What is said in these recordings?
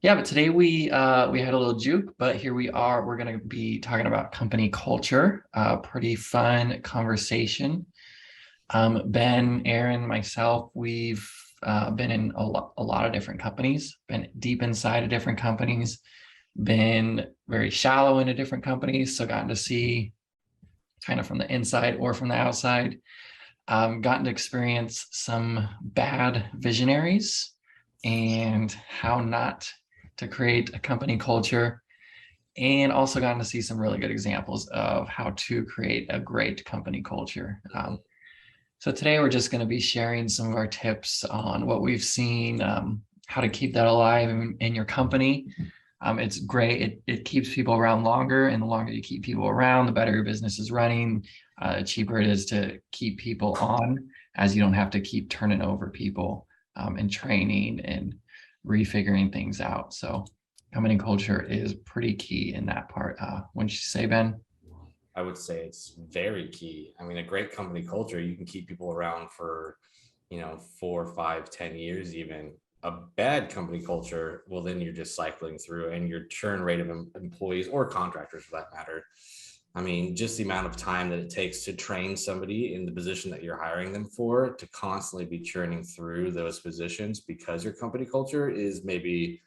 Yeah, but today we had a little juke, but here we are. We're going to be talking about company culture. Pretty fun conversation. Ben, Aaron, myself, we've been in a lot of different companies, been deep inside of different companies, been very shallow into different companies, so gotten to see kind of from the inside or from the outside. Gotten to experience some bad visionaries and how not to create a company culture, and also gotten to see some really good examples of how to create a great company culture. So today we're just going to be sharing some of our tips on what we've seen, how to keep that alive in your company. It's great. It keeps people around longer, and the longer you keep people around, the better your business is running. Cheaper it is to keep people on, as you don't have to keep turning over people and training and refiguring things out. So company culture is pretty key in that part. Wouldn't you say, Ben? I would say it's very key. I mean, a great company culture, you can keep people around for, 4, 5, 10 years even. A bad company culture, well, then you're just cycling through and your churn rate of employees or contractors for that matter. I mean, just the amount of time that it takes to train somebody in the position that you're hiring them for to constantly be churning through those positions because your company culture is maybe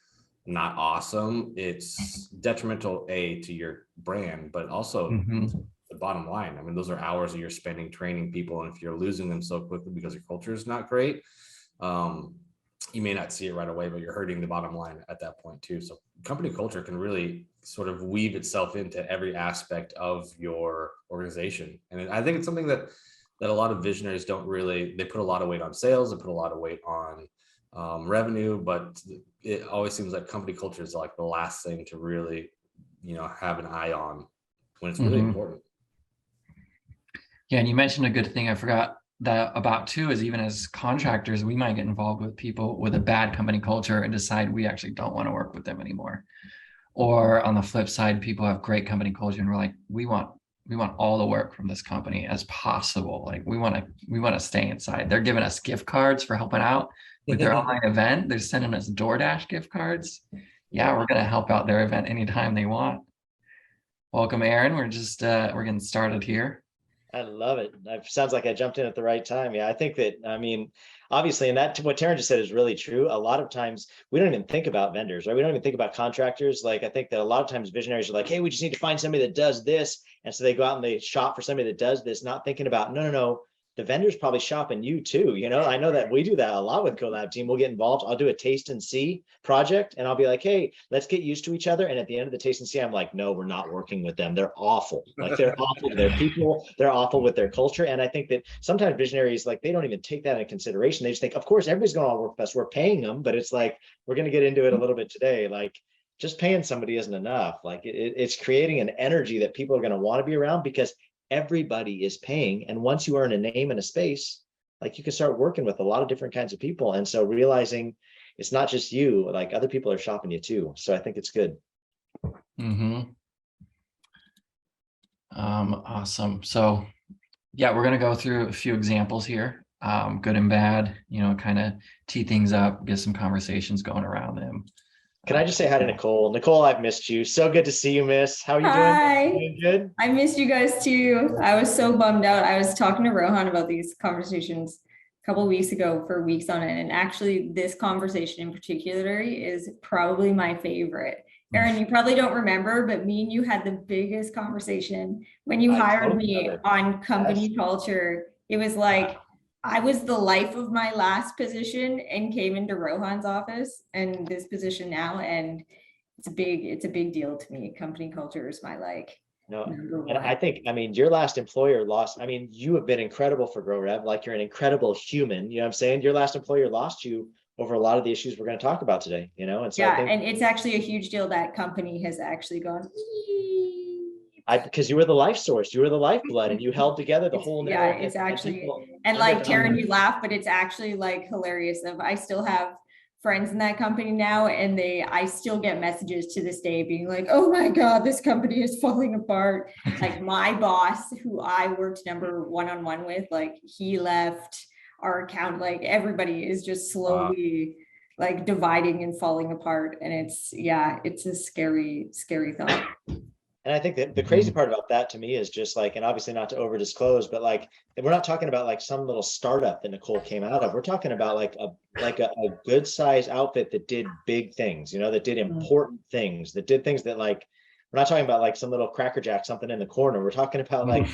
not awesome. It's detrimental to your brand, but also Mm-hmm. the bottom line. I mean, those are hours that you're spending training people, and if you're losing them so quickly because your culture is not great, um, you may not see it right away, but you're hurting the bottom line at that point too. So company culture can really sort of weave itself into every aspect of your organization, and I think it's something that a lot of visionaries don't really. They put a lot of weight on sales, they put a lot of weight on revenue, but it always seems like company culture is like the last thing to really, have an eye on when it's really Mm-hmm. important. Yeah, and you mentioned a good thing I forgot that about too is even as contractors, we might get involved with people with a bad company culture and decide we actually don't want to work with them anymore. Or on the flip side, people have great company culture and we're like, we want all the work from this company as possible. Like we want to stay inside. They're giving us gift cards for helping out with their online event. They're sending us DoorDash gift cards. Yeah, we're gonna help out their event anytime they want. Welcome, Aaron. We're getting started here. I love it. It sounds like I jumped in at the right time. Yeah, I think that, I mean, obviously, and that what Taryn just said is really true. A lot of times we don't even think about vendors, right? We don't even think about contractors. Like, I think that a lot of times visionaries are like, hey, we just need to find somebody that does this. And so they go out and they shop for somebody that does this, not thinking about, no, no, no, the vendor's probably shopping you too. I know that we do that a lot with Collab Team. We'll get involved. I'll do a taste and see project and I'll be like, hey, let's get used to each other. And at the end of the taste and see, I'm like, no, we're not working with them. They're awful. Like they're awful to their people. They're awful with their culture. And I think that sometimes visionaries, like they don't even take that into consideration. They just think, of course, everybody's going to work with us. We're paying them, but it's like, we're going to get into it a little bit today. Like just paying somebody isn't enough. Like it's creating an energy that people are going to want to be around because everybody is paying. And once you earn a name and a space, like you can start working with a lot of different kinds of people. And so realizing it's not just you, like other people are shopping you too. So I think it's good. Mm-hmm. Awesome. So yeah, we're gonna go through a few examples here, good and bad, kind of tee things up, get some conversations going around them. Can I just say hi to Nicole? Nicole, I've missed you. So good to see you, miss. How are you doing? Hi. Doing good? I missed you guys too. I was so bummed out. I was talking to Rohan about these conversations a couple of weeks ago for weeks on it. And actually, this conversation in particular is probably my favorite. Aaron, you probably don't remember, but me and you had the biggest conversation when you hired me on company culture. It was like I was the life of my last position and came into Rohan's office and this position now. And it's a big deal to me. Company culture is my No, number and I one. think, I mean, your last employer lost, I mean, you have been incredible for GrowRev, like you're an incredible human, you know what I'm saying? Your last employer lost you over a lot of the issues we're going to talk about today, And so I Yeah, think and it's actually a huge deal that company has actually gone. because you were the life source, you were the lifeblood, and you held together the whole Yeah, network. it's actually, people and like undervalue Taryn, you laugh, but it's actually like hilarious. I still have friends in that company now, and I still get messages to this day being like, oh my God, this company is falling apart. Like my boss, who I worked number one-on-one with, like he left our account, like everybody is just slowly like dividing and falling apart. And it's a scary thought. And I think that the crazy part about that to me is just like, and obviously not to over disclose, but like, we're not talking about like some little startup that Nicole came out of. We're talking about like a good size outfit that did big things, that did important things, that did things that like, we're not talking about like some little Cracker Jack, something in the corner. We're talking about like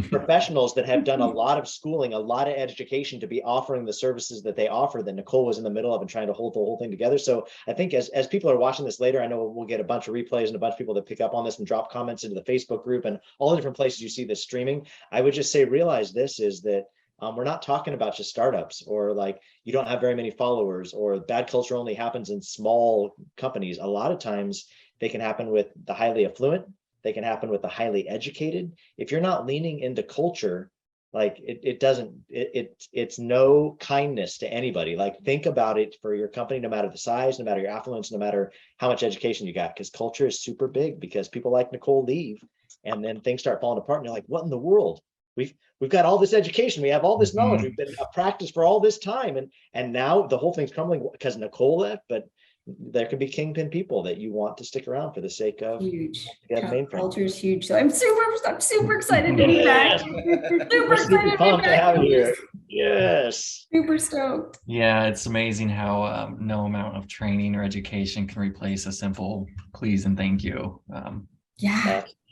professionals that have done a lot of schooling, a lot of education to be offering the services that they offer that Nicole was in the middle of and trying to hold the whole thing together. So I think as people are watching this later, I know we'll get a bunch of replays and a bunch of people that pick up on this and drop comments into the Facebook group and all the different places you see this streaming. I would just say, realize this is that we're not talking about just startups or like you don't have very many followers or bad culture only happens in small companies. A lot of times they can happen with the highly affluent. They can happen with the highly educated. If you're not leaning into culture, like it's no kindness to anybody. Like think about it for your company, no matter the size, no matter your affluence, no matter how much education you got, because culture is super big because people like Nicole leave and then things start falling apart and you're like, what in the world? We've got all this education, we have all this knowledge, we've been a practice for all this time, and now the whole thing's crumbling because Nicole left. But there could be kingpin people that you want to stick around for the sake of huge. mainframe. Culture is huge. So I'm super excited to be back. Super pumped to have you here. Yes. Super stoked. Yeah, it's amazing how no amount of training or education can replace a simple please and thank you.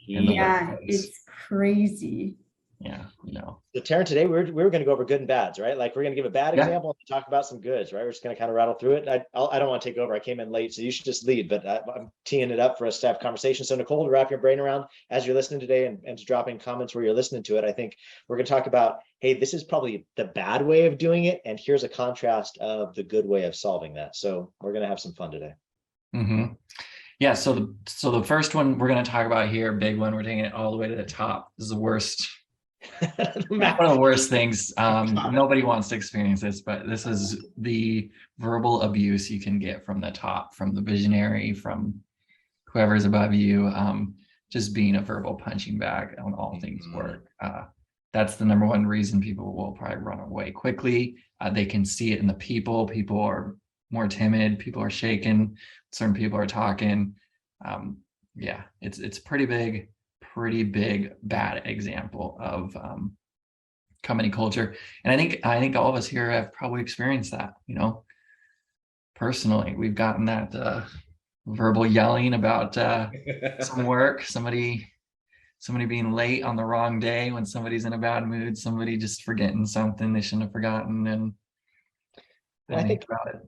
It's crazy. Yeah, So Taryn, today we were going to go over good and bads, right? Like we're going to give a bad example and talk about some goods, right? We're just going to kind of rattle through it. I don't want to take over. I came in late, so you should just lead, but I'm teeing it up for us to have conversation. So Nicole, to wrap your brain around as you're listening today and to drop in comments where you're listening to it, I think we're going to talk about, hey, this is probably the bad way of doing it. And here's a contrast of the good way of solving that. So we're going to have some fun today. Yeah, so the first one we're going to talk about here, big one, we're taking it all the way to the top. This is the worst. One of the worst things. Nobody wants to experience this, but this is the verbal abuse you can get from the top, from the visionary, from whoever's above you, just being a verbal punching bag on all things work. That's the number one reason people will probably run away quickly. They can see it in the people. People are more timid. People are shaken. Certain people are talking. It's pretty big bad example of company culture. And I think all of us here have probably experienced that, personally. We've gotten that verbal yelling about some work, somebody being late on the wrong day when somebody's in a bad mood, somebody just forgetting something they shouldn't have forgotten. And I think about it.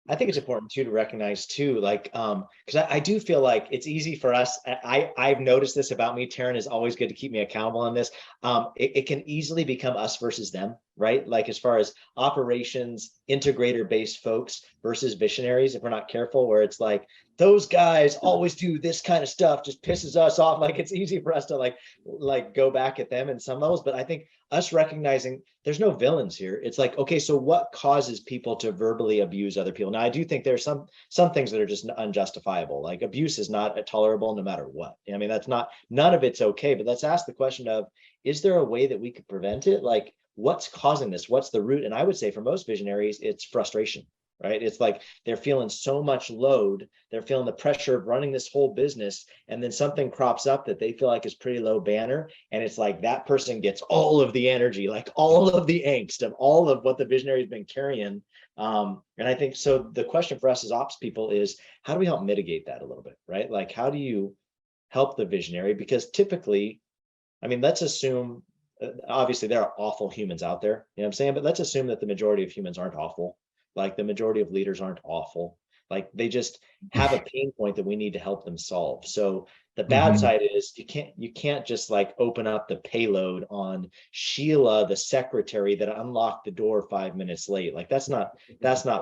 I think it's important too to recognize too, like, because I do feel like it's easy for us. I've noticed this about me. Taryn is always good to keep me accountable on this. It can easily become us versus them, right? Like as far as operations, integrator-based folks versus visionaries, if we're not careful, where it's like, those guys always do this kind of stuff, just pisses us off. Like it's easy for us to like go back at them in some levels. But I think us recognizing there's no villains here. It's like, okay, so what causes people to verbally abuse other people? Now, I do think there's some things that are just unjustifiable. Like abuse is not tolerable no matter what. I mean, none of it's okay, but let's ask the question of, is there a way that we could prevent it? Like what's causing this? What's the root? And I would say for most visionaries, it's frustration. Right? It's like they're feeling so much load. They're feeling the pressure of running this whole business. And then something crops up that they feel like is pretty low banner. And it's like that person gets all of the energy, like all of the angst of all of what the visionary has been carrying. And I think so. The question for us as ops people is, how do we help mitigate that a little bit? Right? Like, how do you help the visionary? Because typically, I mean, let's assume, obviously, there are awful humans out there. You know what I'm saying? But let's assume that the majority of humans aren't awful. Like the majority of leaders aren't awful. Like they just have a pain point that we need to help them solve. So the bad side is you can't just like open up the payload on Sheila, the secretary that unlocked the door 5 minutes late. Like that's not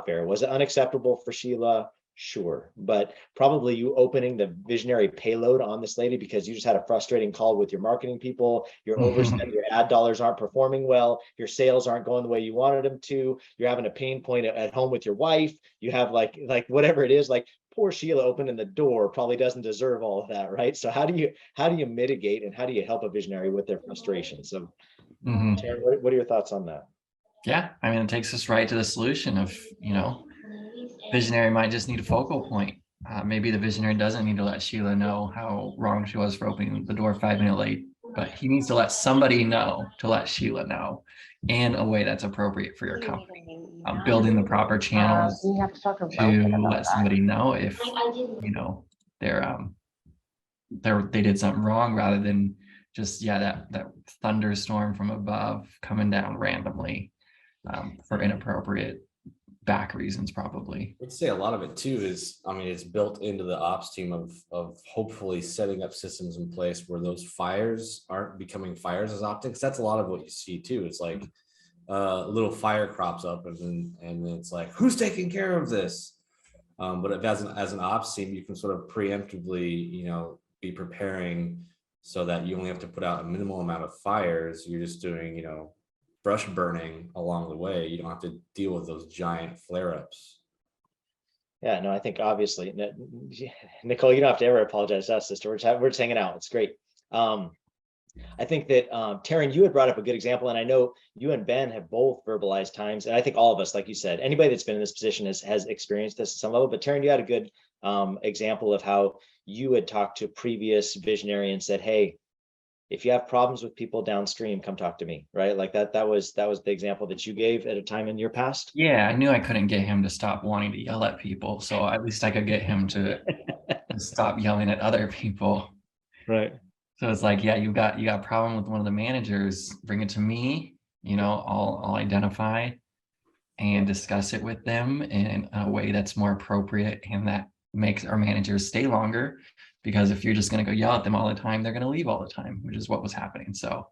fair. Was it unacceptable for Sheila? Sure. But probably you opening the visionary payload on this lady because you just had a frustrating call with your marketing people, your overspend, your ad dollars aren't performing well, your sales aren't going the way you wanted them to, you're having a pain point at home with your wife, you have like whatever it is, like poor Sheila opening the door probably doesn't deserve all of that, right? So how do you mitigate and how do you help a visionary with their frustration? So Taryn, what are your thoughts on that? Yeah, I mean, it takes us right to the solution of, visionary might just need a focal point. Maybe the visionary doesn't need to let Sheila know how wrong she was for opening the door 5 minutes late, but he needs to let somebody know to let Sheila know in a way that's appropriate for your company. Building the proper channels You have to talk to to Rohit about let that. somebody know if they did something wrong, rather than just that thunderstorm from above coming down randomly for inappropriate back reasons, probably. I'd say a lot of it too is, I mean, it's built into the ops team of hopefully setting up systems in place where those fires aren't becoming fires as often. Because that's a lot of what you see too. It's like a little fire crops up, and then it's like, who's taking care of this? But if as an ops team, you can sort of preemptively, be preparing so that you only have to put out a minimal amount of fires. You're just doing, brush burning along the way. You don't have to deal with those giant flare-ups. Yeah, no, I think obviously, Nicole, you don't have to ever apologize to us, sister. We're just hanging out. It's great. I think that Taryn, you had brought up a good example, and I know you and Ben have both verbalized times, and I think all of us, like you said, anybody that's been in this position has experienced this at some level. But Taryn, you had a good example of how you had talked to a previous visionary and said, "Hey, if you have problems with people downstream, come talk to me." Right? Like that was the example that you gave at a time in your past. Yeah, I knew I couldn't get him to stop wanting to yell at people, so at least I could get him to stop yelling at other people. Right. So it's like, yeah, you got a problem with one of the managers, bring it to me. I'll identify and discuss it with them in a way that's more appropriate and that makes our managers stay longer. Because if you're just going to go yell at them all the time, they're going to leave all the time, which is what was happening. So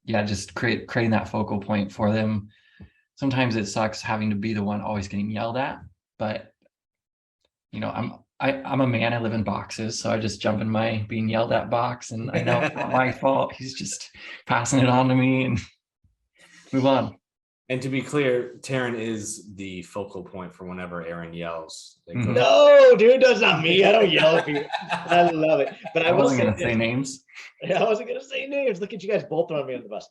just creating that focal point for them. Sometimes it sucks having to be the one always getting yelled at, but I'm a man, I live in boxes, so I just jump in my being yelled at box, and I know it's not my fault. He's just passing it on to me and move on. And to be clear, Taryn is the focal point for whenever Aaron yells. No, dude, that's not me. I don't yell at people. I love it. But I wasn't going to say names. I wasn't going to say names. Look at you guys both throwing me on the bus.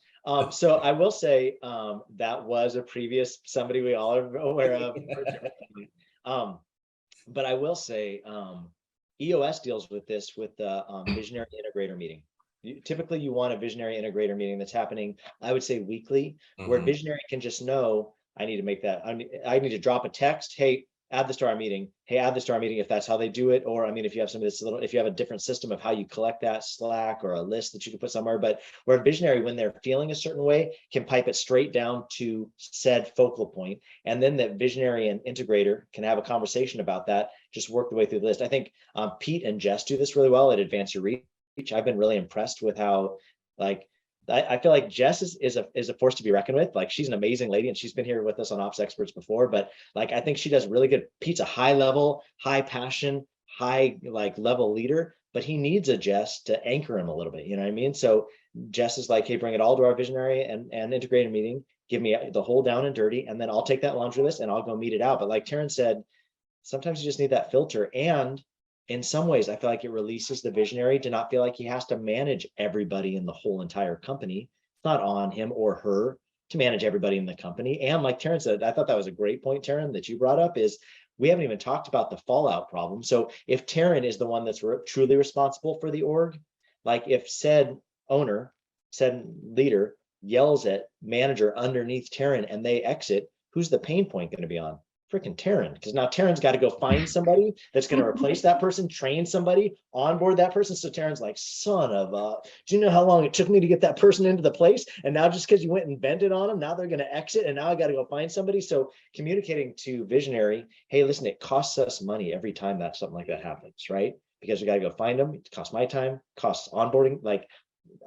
So I will say that was a previous somebody we all are aware of. But I will say EOS deals with this with the visionary integrator meeting. Typically, you want a visionary integrator meeting that's happening, I would say weekly, where visionary can just know, I need to make that, I need to drop a text, hey, add this to our meeting. Hey, add this to our meeting if that's how they do it. Or, I mean, if you have something that's if you have a different system of how you collect that, Slack or a list that you can put somewhere, but where visionary, when they're feeling a certain way, can pipe it straight down to said focal point. And then that visionary and integrator can have a conversation about that, just work the way through the list. I think Pete and Jess do this really well at Advance Your Reach. I've been really impressed with how, I feel like Jess is a force to be reckoned with. Like, she's an amazing lady, and she's been here with us on Ops Experts before, but I think she does really good. Pete's a high level, high passion, high level leader, but he needs a Jess to anchor him a little bit. You know what I mean? So Jess is like, hey, bring it all to our visionary and integrator meeting. Give me the whole down and dirty, and then I'll take that laundry list and I'll go meet it out. But like Taryn said, sometimes you just need that filter. And in some ways, I feel like it releases the visionary to not feel like he has to manage everybody in the whole entire company. It's not on him or her to manage everybody in the company. And like Taryn said, I thought that was a great point, Taryn, that you brought up, is we haven't even talked about the fallout problem. So if Taryn is the one that's truly responsible for the org, like if said owner, said leader yells at manager underneath Taryn and they exit, who's the pain point going to be on? Freaking Taryn, because now Taryn's got to go find somebody that's going to replace that person, train somebody, onboard that person. So Taryn's like, son of a, do you know how long it took me to get that person into the place? And now just because you went and vented on them, now they're going to exit, and now I got to go find somebody. So communicating to visionary, hey, listen, it costs us money every time that something like that happens, right? Because we got to go find them. It costs my time, costs onboarding. Like,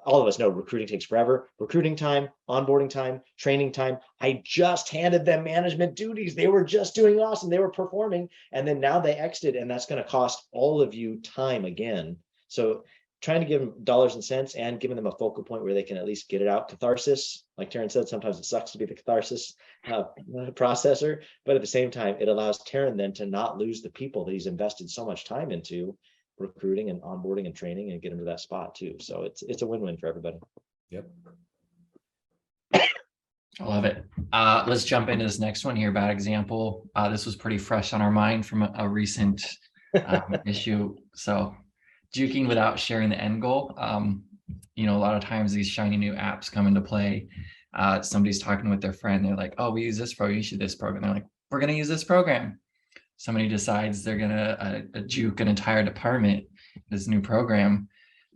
all of us know recruiting takes forever. Recruiting time, onboarding time, training time. I just handed them management duties. They were just doing awesome. They were performing. And then now they exited, and that's going to cost all of you time again. So trying to give them dollars and cents and giving them a focal point where they can at least get it out. Catharsis, like Taryn said, sometimes it sucks to be the catharsis processor, but at the same time, it allows Taryn then to not lose the people that he's invested so much time into recruiting and onboarding and training, and get them to that spot too. So it's a win-win for everybody. Yep. I love it. Let's jump into this next one here. Bad example. This was pretty fresh on our mind from a recent issue. So juking without sharing the end goal. A lot of times these shiny new apps come into play. Somebody's talking with their friend. They're like, oh, we use this program. You should this program. They're like, we're going to use this program. Somebody decides they're going to juke an entire department, this new program,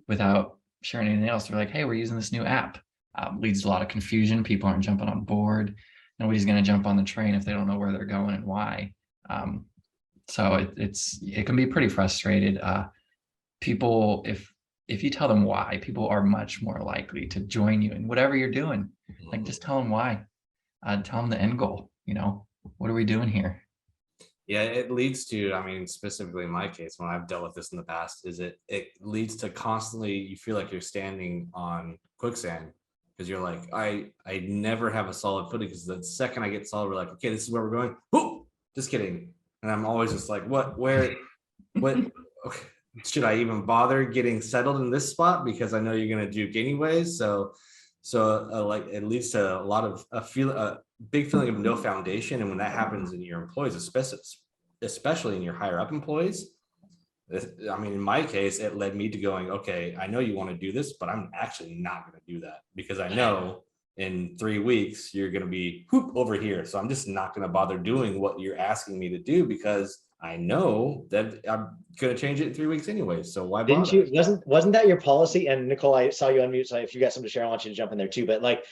without sharing anything else. They're like, hey, we're using this new app. Leads to a lot of confusion. People aren't jumping on board. Nobody's going to jump on the train if they don't know where they're going and why. So it can be pretty frustrated. People, if you tell them why, people are much more likely to join you in whatever you're doing. Like, just tell them why. Tell them the end goal. What are we doing here? Yeah, it leads to, specifically in my case, when I've dealt with this in the past, is it leads to constantly, you feel like you're standing on quicksand, because you're like, I never have a solid footing, because the second I get solid, we're like, okay, this is where we're going. Whoop, just kidding. And I'm always just like, what, okay, should I even bother getting settled in this spot? Because I know you're going to juke anyways. So like, it leads to a lot of a big feeling of no foundation. And when that happens in your employees, especially in your higher up employees, in my case, it led me to going, okay, I know you want to do this, but I'm actually not going to do that, because I know in 3 weeks you're going to be over here. So I'm just not going to bother doing what you're asking me to do, because I know that I'm going to change it in 3 weeks anyway. So why bother? Didn't you, wasn't that your policy? And Nicole, I saw you unmute, so if you got something to share, I want you to jump in there too. But like,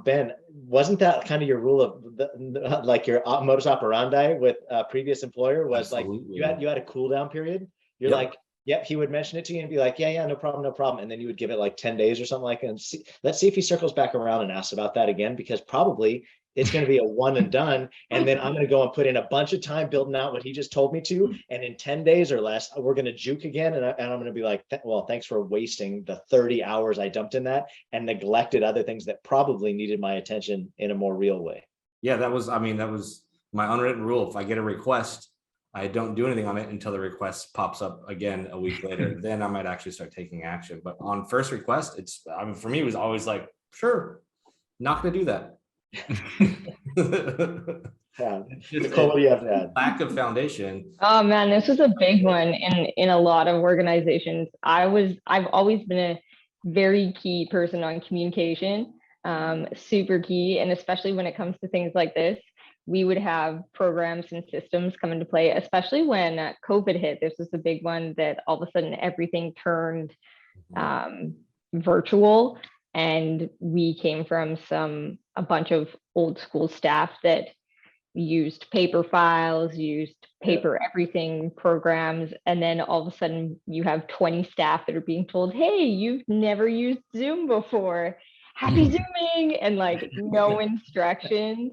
Ben, wasn't that kind of your rule of like your modus operandi with a previous employer was Absolutely. Like you had a cool down period? You're Yep. like, yep, he would mention it to you and be like, yeah, no problem. And then you would give it like 10 days or something like that. And let's see if he circles back around and asks about that again, because probably it's going to be a one and done. And then I'm going to go and put in a bunch of time building out what he just told me to. And in 10 days or less, we're going to juke again. And I'm going to be like, well, thanks for wasting the 30 hours I dumped in that and neglected other things that probably needed my attention in a more real way. Yeah, that was my unwritten rule. If I get a request, I don't do anything on it until the request pops up again a week later. Then I might actually start taking action. But on first request, for me, it was always like, sure, not going to do that. Yeah. Nicole, what do you have to add? Lack of foundation. Oh man, this was a big one in a lot of organizations. I've always been a very key person on communication, super key, and especially when it comes to things like this. We would have programs and systems come into play, especially when COVID hit. This was a big one that all of a sudden everything turned virtual. And we came from a bunch of old school staff that used paper files, used paper everything programs. And then all of a sudden you have 20 staff that are being told, hey, you've never used Zoom before. Happy Zooming, and like no instructions.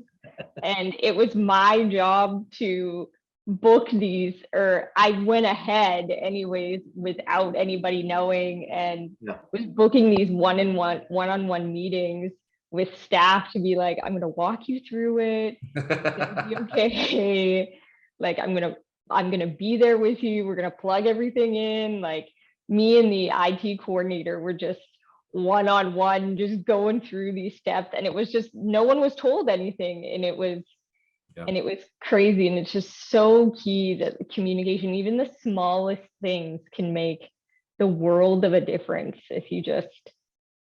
And it was my job to book these, or I went ahead anyways without anybody knowing, and was booking these one-on-one meetings with staff to be like, I'm going to walk you through it. It'll be okay. Like, I'm going to be there with you. We're going to plug everything in. Like, me and the IT coordinator were just one-on-one, just going through these steps. And it was just, no one was told anything. And it was crazy. And it's just so key that the communication, even the smallest things, can make the world of a difference if you just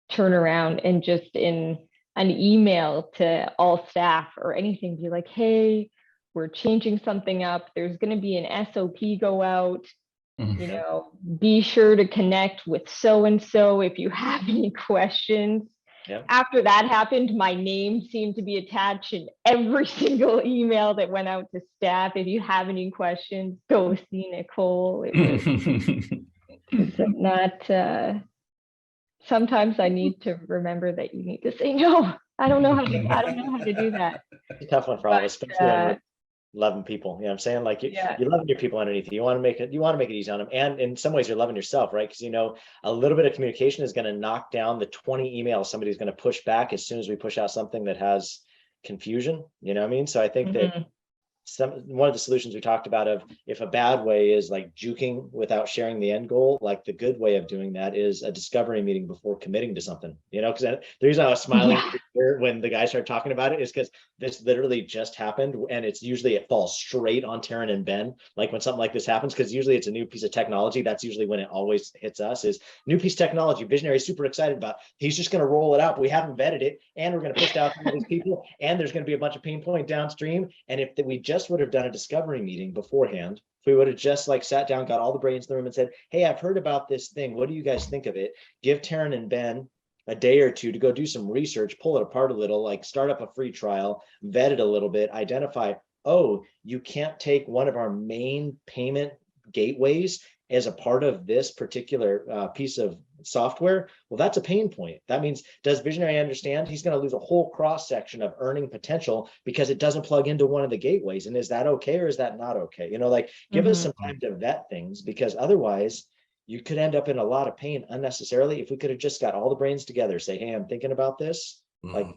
turn around and just in an email to all staff or anything, be like, hey, we're changing something up. There's going to be an SOP go out. Be sure to connect with so-and-so if you have any questions. Yep. After that happened, my name seemed to be attached in every single email that went out to staff. If you have any questions, go see Nicole. It's not, sometimes I need to remember that you need to say no. I don't know how to do that. It's a tough one for all of us, especially when we're loving people. You know what I'm saying? Like you're loving your people underneath you. You want to make it easy on them. And in some ways you're loving yourself, right? Because a little bit of communication is going to knock down the 20 emails somebody's going to push back as soon as we push out something that has confusion. You know what I mean? So I think that one of the solutions we talked about of if a bad way is like juking without sharing the end goal, like the good way of doing that is a discovery meeting before committing to something, because the reason I was smiling when the guys start talking about it is because this literally just happened, and it's usually it falls straight on Taryn and Ben. Like when something like this happens, because usually it's a new piece of technology. That's usually when it always hits us is new piece of technology. Visionary is super excited about. He's just going to roll it out, but we haven't vetted it, and we're going to push it out to all these people, and there's going to be a bunch of pain point downstream. And if we just would have done a discovery meeting beforehand, if we would have just like sat down, got all the brains in the room and said, hey, I've heard about this thing. What do you guys think of it? Give Taryn and Ben a day or two to go do some research, pull it apart a little, like start up a free trial, vet it a little bit, identify, oh, you can't take one of our main payment gateways as a part of this particular piece of software. Well, that's a pain point. That means, does Visionary understand he's going to lose a whole cross section of earning potential because it doesn't plug into one of the gateways? And is that okay, or is that not okay? You know, like give us some time to vet things, because otherwise you could end up in a lot of pain unnecessarily. If we could have just got all the brains together, say, hey, I'm thinking about this, like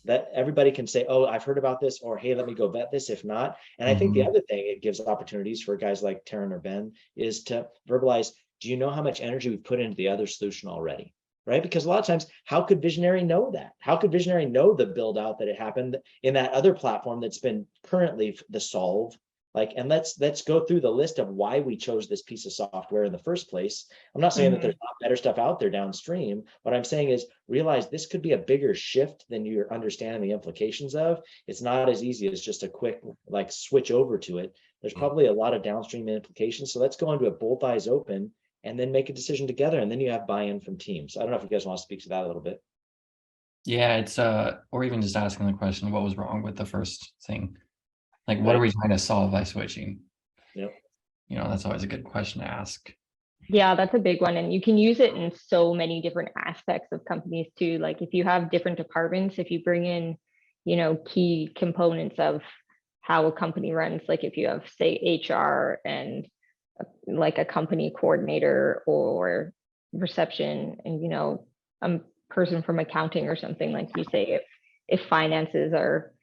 that everybody can say, oh, I've heard about this, or hey, let me go vet this if not. And I think the other thing it gives opportunities for guys like Taryn or Ben is to verbalize, do you know how much energy we've put into the other solution already? Right? Because a lot of times, how could Visionary know that? How could Visionary know the build out that it happened in that other platform that's been currently the solve? Like, and let's go through the list of why we chose this piece of software in the first place. I'm not saying that there's not better stuff out there downstream. What I'm saying is realize this could be a bigger shift than you're understanding the implications of. It's not as easy as just a quick like switch over to it. There's probably a lot of downstream implications. So let's go into it both eyes open and then make a decision together. And then you have buy-in from teams. I don't know if you guys want to speak to that a little bit. Yeah, it's or even just asking the question, what was wrong with the first thing? Like, what are we trying to solve by switching? Yep. You know, that's always a good question to ask. Yeah, that's a big one. And you can use it in so many different aspects of companies too. Like if you have different departments, if you bring in, you know, key components of how a company runs, like if you have, say, HR and like a company coordinator or reception and, you know, a person from accounting or something, like you say, if finances are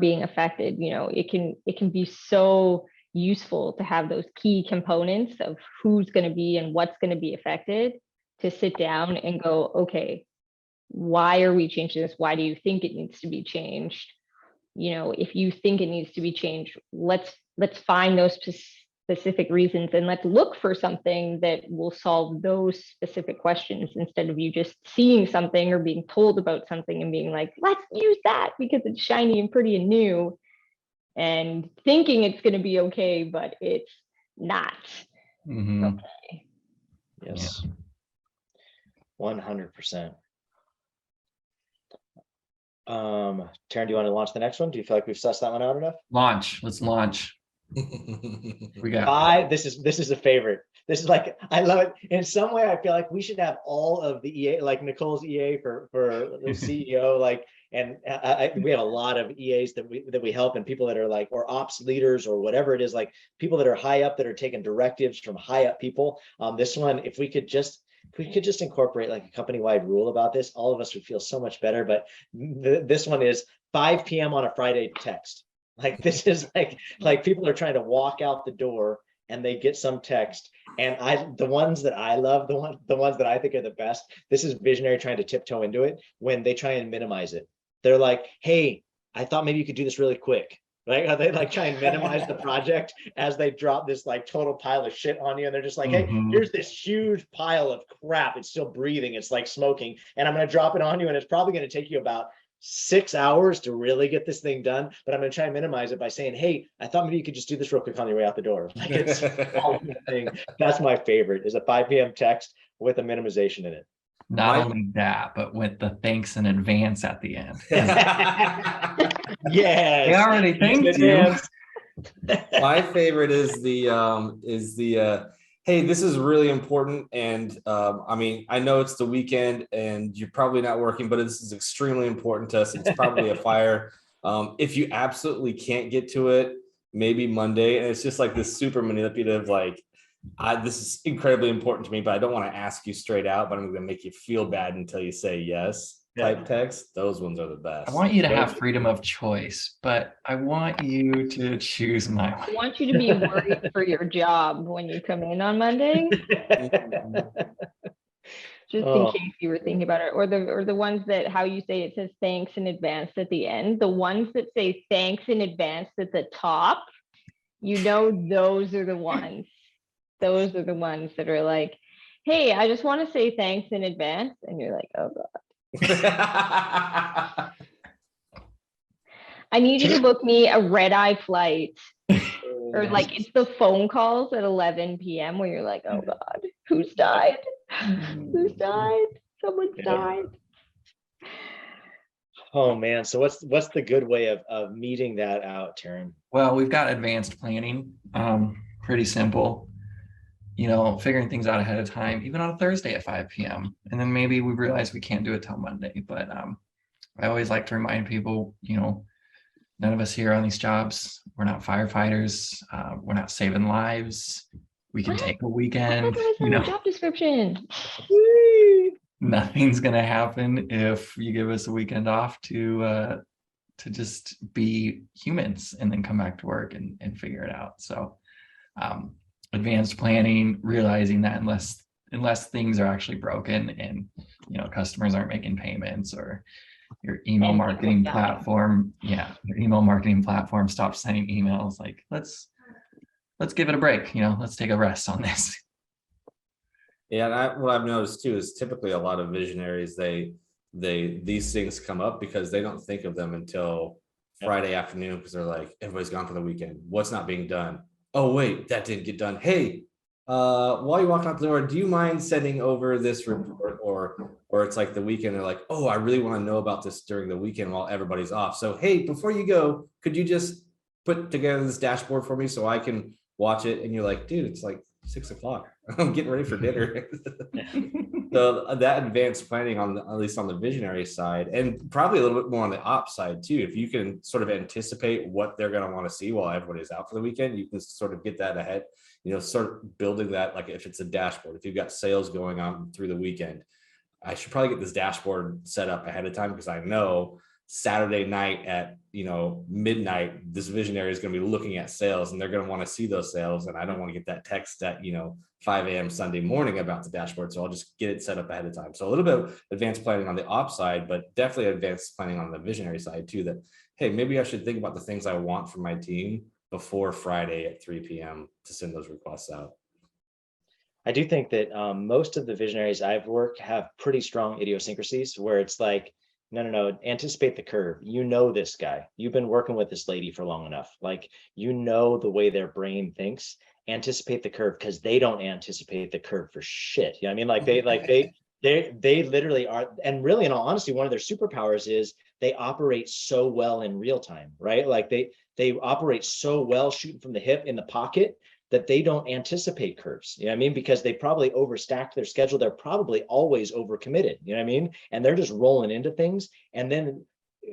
being affected, you know, it can be so useful to have those key components of who's going to be and what's going to be affected, to sit down and go, okay, why are we changing this? Why do you think it needs to be changed? You know, if you think it needs to be changed, let's find those specific reasons, and let's look for something that will solve those specific questions, instead of you just seeing something or being told about something and being like, let's use that because it's shiny and pretty and new, and thinking it's going to be okay, but it's not. Okay. Yes. 100%. Taryn, do you want to launch the next one? Do you feel like we've sussed that one out enough? Let's launch. We got this is a favorite. This is like, I love it. In some way, I feel like we should have all of the EA, like Nicole's EA for the CEO, like, and we have a lot of EAs that we help, and people that are like, or ops leaders or whatever it is, like people that are high up that are taking directives from high up people. This one, if we could just incorporate like a company-wide rule about this, all of us would feel so much better. But this one is 5 p.m. on a Friday text. Like this is like people are trying to walk out the door and they get some text. And the ones that I love, the ones that I think are the best, this is Visionary trying to tiptoe into it when they try and minimize it. They're like, hey, I thought maybe you could do this really quick. Right? They like try and minimize the project as they drop this like total pile of shit on you. And they're just like, hey, here's this huge pile of crap. It's still breathing. It's like smoking. And I'm going to drop it on you. And it's probably going to take you about 6 hours to really get this thing done. But I'm going to try and minimize it by saying, hey, I thought maybe you could just do this real quick on your way out the door. Like it's all the thing. That's my favorite, is a 5 p.m. text with a minimization in it. not only that, but with the thanks in advance at the end. Yes. They already thanked you. My favorite is the hey, this is really important, and I mean, I know it's the weekend and you're probably not working, but this is extremely important to us. It's probably a fire. If you absolutely can't get to it, maybe Monday. And it's just like this super manipulative, like, this is incredibly important to me, but I don't want to ask you straight out, but I'm going to make you feel bad until you say yes type text. Those ones are the best. I want you to have freedom of choice, but I want you to choose my way. I want you to be worried for your job when you come in on Monday. just in Oh, case you were thinking about it, or the ones that, how you say it says thanks in advance at the end, the ones that say thanks in advance at the top, those are the ones. Those are the ones that are like, hey, I just want to say thanks in advance. And you're like, oh God, I need you to book me a red-eye flight. Or like it's the phone calls at 11 p.m. where you're like, oh God, who's died? Who's died? Someone's died. oh man. So what's the good way of meeting that out, Taryn? Well, we've got advanced planning, pretty simple, figuring things out ahead of time, even on a Thursday at 5 p.m. And then maybe we realize we can't do it till Monday. But I always like to remind people, none of us here on these jobs, we're not firefighters. We're not saving lives. We can take a weekend, Job description. nothing's going to happen if you give us a weekend off to just be humans and then come back to work and figure it out. So advanced planning, realizing that unless things are actually broken and customers aren't making payments, or your email marketing platform stops sending emails, like let's give it a break, let's take a rest on this. Yeah, and what I've noticed too is typically a lot of visionaries, these things come up because they don't think of them until Friday afternoon, because they're like, everybody's gone for the weekend. What's not being done? Oh wait, that didn't get done. Hey, while you're walking out the door, do you mind sending over this report? Or it's like the weekend, they're like, oh, I really want to know about this during the weekend while everybody's off. So hey, before you go, could you just put together this dashboard for me so I can watch it? And you're like, dude, it's like 6 o'clock. I'm getting ready for dinner. So that advanced planning at least on the visionary side, and probably a little bit more on the ops side too. If you can sort of anticipate what they're going to want to see while everybody's out for the weekend, you can sort of get that ahead, start building that. Like if it's a dashboard, if you've got sales going on through the weekend, I should probably get this dashboard set up ahead of time, because I know Saturday night at midnight, this visionary is going to be looking at sales and they're going to want to see those sales, and I don't want to get that text at 5 a.m. Sunday morning about the dashboard. So I'll just get it set up ahead of time. So a little bit of advanced planning on the ops side, but definitely advanced planning on the visionary side too, that hey, maybe I should think about the things I want from my team before Friday at 3 p.m. to send those requests out. I do think that most of the visionaries I've worked have pretty strong idiosyncrasies where it's like, no, anticipate the curve. This guy. You've been working with this lady for long enough. Like, the way their brain thinks. Anticipate the curve, because they don't anticipate the curve for shit. You know what I mean? They literally are. And really, in all honesty, one of their superpowers is they operate so well in real time, right? Like they operate so well shooting from the hip in the pocket that they don't anticipate curves, you know what I mean? Because they probably overstacked their schedule. They're probably always overcommitted, you know what I mean? And they're just rolling into things. And then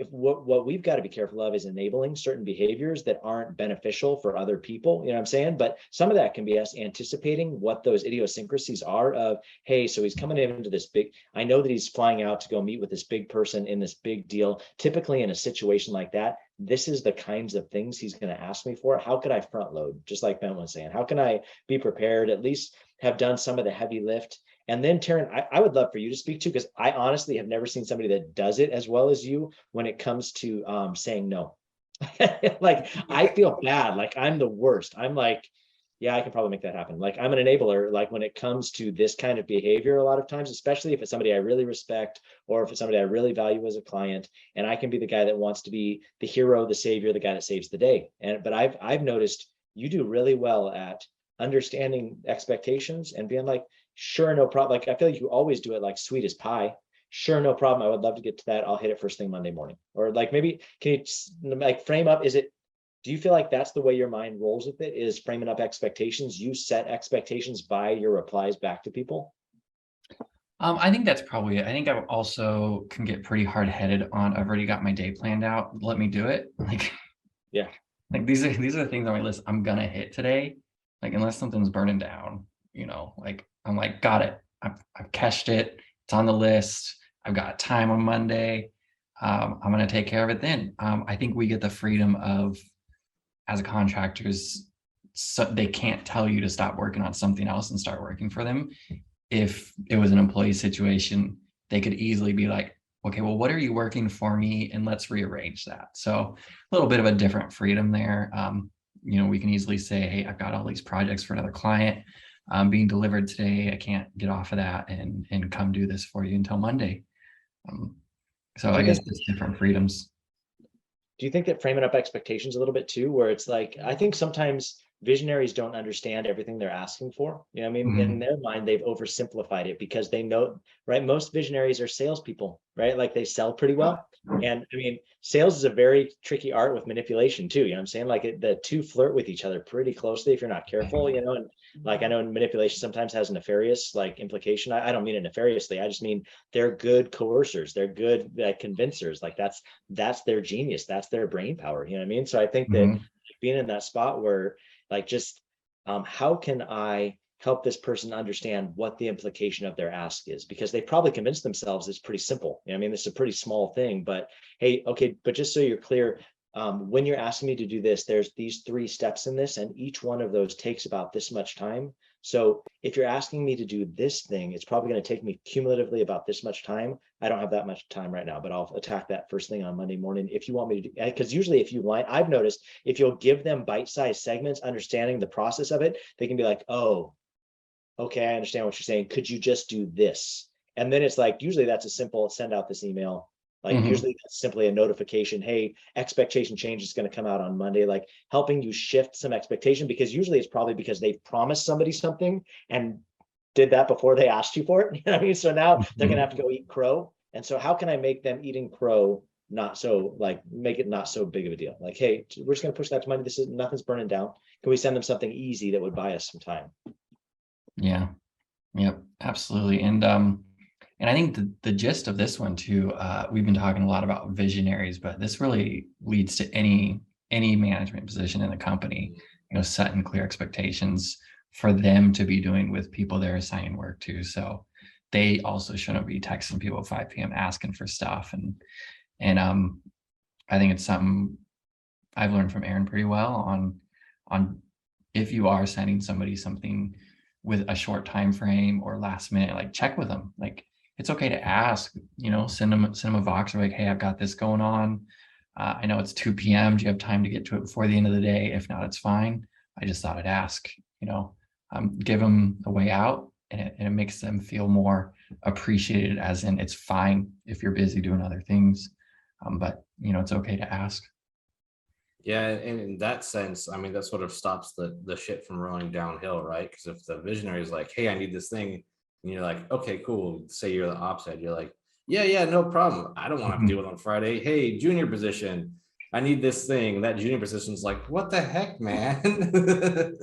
what we've got to be careful of is enabling certain behaviors that aren't beneficial for other people, you know what I'm saying? But some of that can be us anticipating what those idiosyncrasies are of, hey, so he's coming into this I know that he's flying out to go meet with this big person in this big deal. Typically in a situation like that, this is the kinds of things he's going to ask me for. How could I front load? Just like Ben was saying, how can I be prepared, at least have done some of the heavy lift? And then Taryn, I would love for you to speak to, because I honestly have never seen somebody that does it as well as you when it comes to saying no. Like, I feel bad. Like, I'm the worst. I'm like, yeah, I can probably make that happen. Like, I'm an enabler. Like, when it comes to this kind of behavior, a lot of times, especially if it's somebody I really respect, or if it's somebody I really value as a client, and I can be the guy that wants to be the hero, the savior, the guy that saves the day. But I've noticed you do really well at understanding expectations and being like, sure, no problem. Like, I feel like you always do it like sweet as pie. Sure, no problem. I would love to get to that. I'll hit it first thing Monday morning. Or like, maybe can you like frame up, do you feel like that's the way your mind rolls with it, is framing up expectations? You set expectations by your replies back to people? I think that's probably it. I think I also can get pretty hard-headed on, I've already got my day planned out, let me do it. Like, yeah, like these are the things on my list I'm gonna hit today. Like, unless something's burning down, like I'm like, got it. I've cashed it. It's on the list. I've got time on Monday. I'm gonna take care of it then. I think we get the freedom of, as a contractors, so they can't tell you to stop working on something else and start working for them. if it was an employee situation, they could easily be like, okay, well, what are you working for me? And let's rearrange that. So a little bit of a different freedom there. We can easily say, hey, I've got all these projects for another client being delivered today. I can't get off of that and come do this for you until Monday. So I guess it's different freedoms. Do you think that framing up expectations a little bit too, where it's like, I think sometimes visionaries don't understand everything they're asking for. You know what I mean? In their mind, they've oversimplified it because they know, right? Most visionaries are salespeople, right? Like they sell pretty well. And I mean, sales is a very tricky art with manipulation too. You know what I'm saying? Like the two flirt with each other pretty closely if you're not careful, and like I know manipulation sometimes has a nefarious like implication. I don't mean it nefariously. I just mean they're good coercers. They're good convincers. Like that's their genius. That's their brain power. You know what I mean? So I think that being in that spot where like just how can I help this person understand what the implication of their ask is, because they probably convinced themselves it's pretty simple. I mean, this is a pretty small thing, but hey, okay, but just so you're clear, when you're asking me to do this, there's these 3 steps in this, and each one of those takes about this much time. So if you're asking me to do this thing, it's probably going to take me cumulatively about this much time. I don't have that much time right now, but I'll attack that first thing on Monday morning. If you want me to do, because usually if you line, I've noticed if you'll give them bite-sized segments, understanding the process of it, they can be like, oh, okay, I understand what you're saying. Could you just do this? And then it's like, usually that's a simple send out this email. Like usually that's simply a notification. Hey, expectation change is going to come out on Monday, like helping you shift some expectation, because usually it's probably because they've promised somebody something and did that before they asked you for it. You know what I mean? So now they're going to have to go eat crow. And so how can I make them eating crow not so like make it not so big of a deal? Like, hey, we're just going to push that to Monday. This is nothing's burning down. Can we send them something easy that would buy us some time? Yeah. Yep. Absolutely. And I think the gist of this one too, we've been talking a lot about visionaries, but this really leads to any management position in the company, setting clear expectations for them to be doing with people they're assigning work to. So they also shouldn't be texting people at 5 p.m. asking for stuff. And I think it's something I've learned from Aaron pretty well on if you are sending somebody something with a short time frame or last minute, like check with them. Like it's okay to ask, send them a Vox or like, hey, I've got this going on. I know it's 2 p.m. Do you have time to get to it before the end of the day? If not, it's fine. I just thought I'd ask, give them a way out, and it makes them feel more appreciated, as in it's fine if you're busy doing other things. But it's okay to ask. Yeah, and in that sense, I mean, that sort of stops the shit from rolling downhill, right? Because if the visionary is like, hey, I need this thing, and you're like, okay, cool. Say you're the ops head, you're like, yeah, no problem. I don't want to deal with it on Friday. Hey, junior position, I need this thing. That junior position's like, what the heck, man?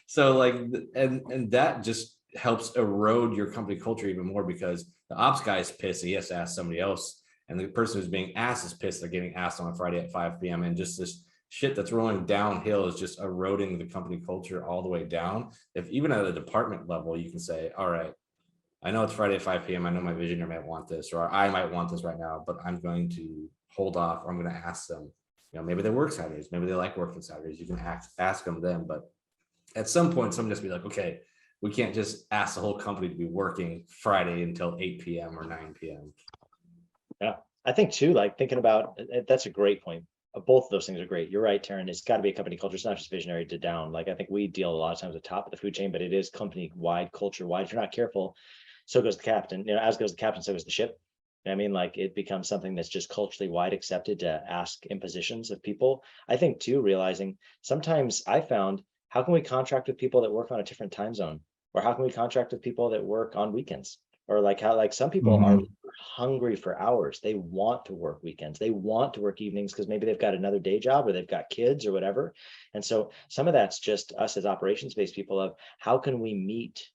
So like, and that just helps erode your company culture even more, because the ops guy is pissed he has to ask somebody else, and the person who's being asked is pissed they're getting asked on a Friday at 5 p.m. and just this shit that's rolling downhill is just eroding the company culture all the way down. If even at a department level, you can say, all right, I know it's Friday at 5 p.m. I know my visionary might want this, or I might want this right now, but I'm going to hold off, or I'm going to ask them. Maybe they work Saturdays, maybe they like working Saturdays. You can ask them then, but at some point, someone just be like, okay, we can't just ask the whole company to be working Friday until 8 p.m. or 9 p.m. Yeah, I think too, like thinking about, that's a great point. Both of those things are great. You're right, Taryn. It's got to be a company culture. It's not just visionary to down. Like I think we deal a lot of times at the top of the food chain, but it is company wide, culture wide. If you're not careful, so goes the captain. As goes the captain, so goes the ship. I mean, like it becomes something that's just culturally wide accepted to ask impositions of people. I think too, realizing sometimes I found, how can we contract with people that work on a different time zone? Or how can we contract with people that work on weekends? Or like how, like some people are hungry for hours. They want to work weekends. They want to work evenings because maybe they've got another day job or they've got kids or whatever. And so some of that's just us as operations-based people of how can we meet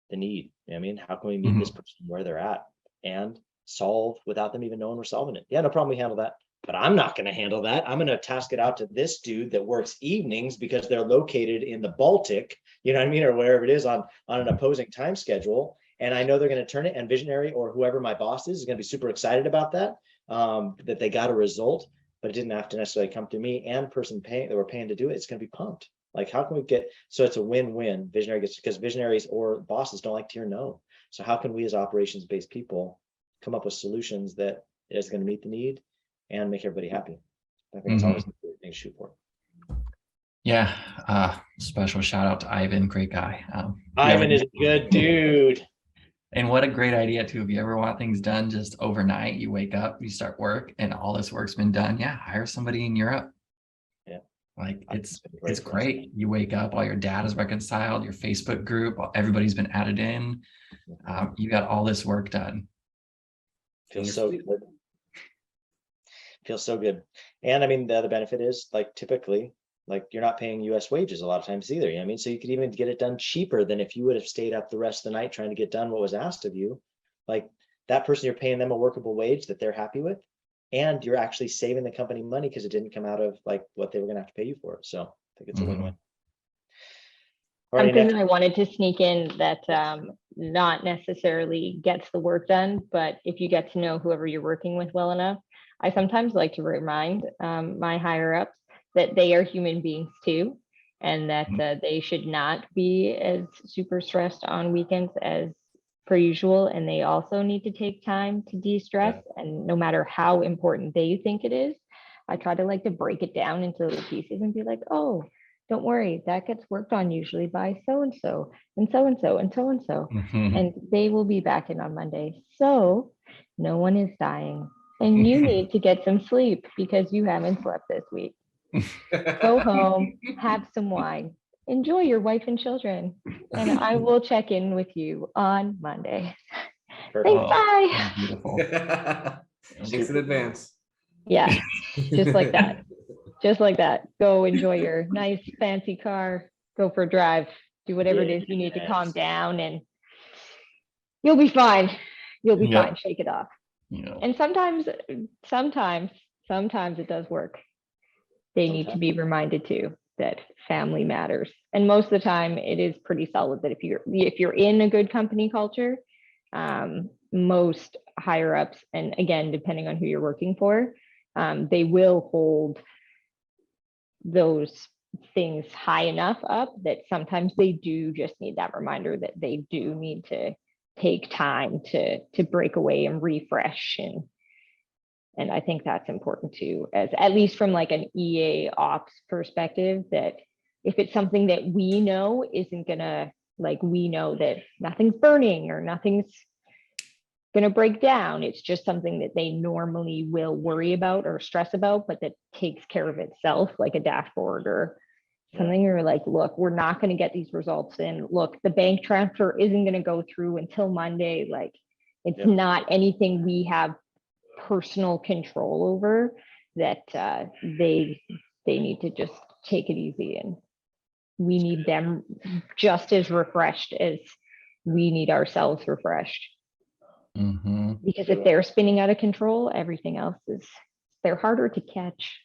the need? You know what I mean, how can we meet this person where they're at and solve without them even knowing we're solving it? Yeah, no problem. We handle that. But I'm not going to handle that. I'm going to task it out to this dude that works evenings because they're located in the Baltic, you know what I mean, or wherever it is on an opposing time schedule. And I know they're going to turn it, and visionary or whoever my boss is going to be super excited about that, that they got a result, but it didn't have to necessarily come through me and person paying that we're paying to do it. It's going to be pumped. Like, how can we get, so it's a win-win. Visionary gets, because visionaries or bosses don't like to hear no. So how can we as operations-based people come up with solutions that is going to meet the need and make everybody happy? I think it's always a good thing to shoot for. Yeah. Special shout out to Ivan, great guy. Ivan is a good dude. And what a great idea too. If you ever want things done just overnight, you wake up, you start work, and all this work's been done. Yeah, hire somebody in Europe. Yeah. Like it's great. You wake up, all your data is reconciled, your Facebook group, everybody's been added in. You got all this work done. Feels so good. Feels so good. And I mean, the other benefit is like typically, like you're not paying US wages a lot of times either. You know what I mean? So you could even get it done cheaper than if you would have stayed up the rest of the night trying to get done what was asked of you. Like that person, you're paying them a workable wage that they're happy with. And you're actually saving the company money because it didn't come out of like what they were going to have to pay you for. So I think it's a win-win. Something that I wanted to sneak in that not necessarily gets the work done, but if you get to know whoever you're working with well enough, I sometimes like to remind my higher ups that they are human beings too, and that they should not be as super stressed on weekends as per usual. And they also need to take time to de-stress. And no matter how important they think it is, I try to like to break it down into little pieces and be like, oh, don't worry, that gets worked on usually by so-and-so and so-and-so and so-and-so. And they will be back in on Monday. So no one is dying. And you need to get some sleep because you haven't slept this week. Go home, have some wine, enjoy your wife and children, and I will check in with you on Monday. Thanks, bye. Beautiful. Thanks in advance. Yeah, just like that. Just like that. Go enjoy your nice fancy car, go for a drive, do whatever it is you need to calm down, and you'll be fine. You'll be fine. Shake it off. And sometimes it does work. They need to be reminded too that family matters. And most of the time it is pretty solid that if you're in a good company culture, most higher ups, and again, depending on who you're working for, they will hold those things high enough up that sometimes they do just need that reminder that they do need to take time to break away and refresh. And I think that's important too, as at least from like an EA ops perspective, that if it's something that we know isn't gonna, like, we know that nothing's burning or nothing's gonna break down, it's just something that they normally will worry about or stress about, but that takes care of itself, like a dashboard or something. You're like, look, we're not going to get these results in. Look, the bank transfer isn't going to go through until Monday. Like, it's not anything we have personal control over, that they need to just take it easy, and we need them just as refreshed as we need ourselves refreshed. Because if they're spinning out of control, everything else they're harder to catch.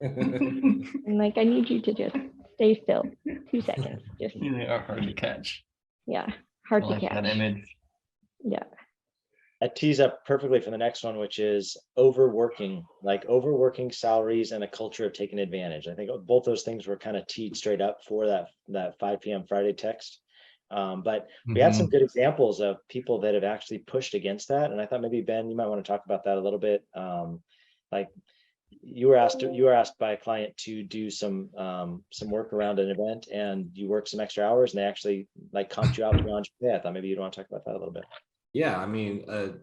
And like, I need you to just stay still 2 seconds. Just they are hard to catch. Yeah, hard I to like catch. that image. Yeah. That tees up perfectly for the next one, which is overworking, like overworking salaries and a culture of taking advantage. I think both those things were kind of teed straight up for that 5 p.m. Friday text. But we had some good examples of people that have actually pushed against that. And I thought maybe, Ben, you might want to talk about that a little bit. Like you were asked by a client to do some work around an event, and you worked some extra hours, and they actually like comped you out beyond your pay. I thought maybe you'd want to talk about that a little bit. Yeah, I mean, it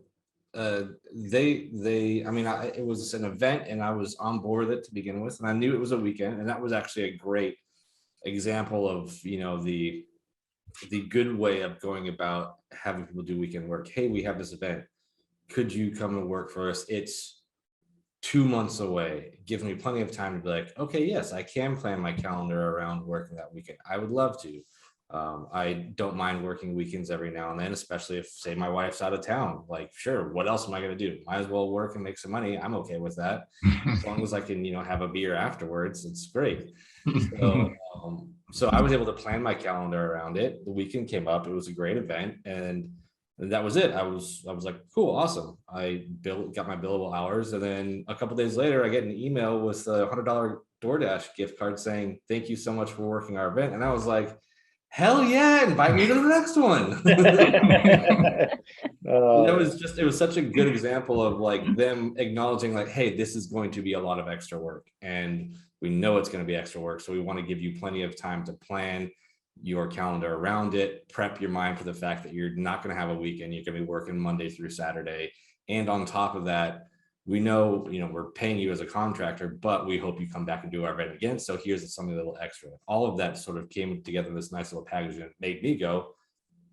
was an event and I was on board with it to begin with, and I knew it was a weekend, and that was actually a great example of, the good way of going about having people do weekend work. Hey, we have this event. Could you come and work for us? It's 2 months away. It gives me plenty of time to be like, okay, yes, I can plan my calendar around working that weekend. I would love to. I don't mind working weekends every now and then, especially if, say, my wife's out of town. Like, sure, what else am I going to do? Might as well work and make some money. I'm okay with that. As long as I can, have a beer afterwards, it's great. So I was able to plan my calendar around it. The weekend came up. It was a great event, and that was it. I was like, cool, awesome. I got my billable hours, and then a couple days later, I get an email with a $100 DoorDash gift card saying, "Thank you so much for working our event." And I was like, hell yeah, invite me to the next one. Oh, It was such a good example of like them acknowledging like, hey, this is going to be a lot of extra work and we know it's going to be extra work. So we want to give you plenty of time to plan your calendar around it, prep your mind for the fact that you're not going to have a weekend. You're going to be working Monday through Saturday. And on top of that, we know, we're paying you as a contractor, but we hope you come back and do our event again. So here's something a little extra. All of that sort of came together in this nice little package and it made me go,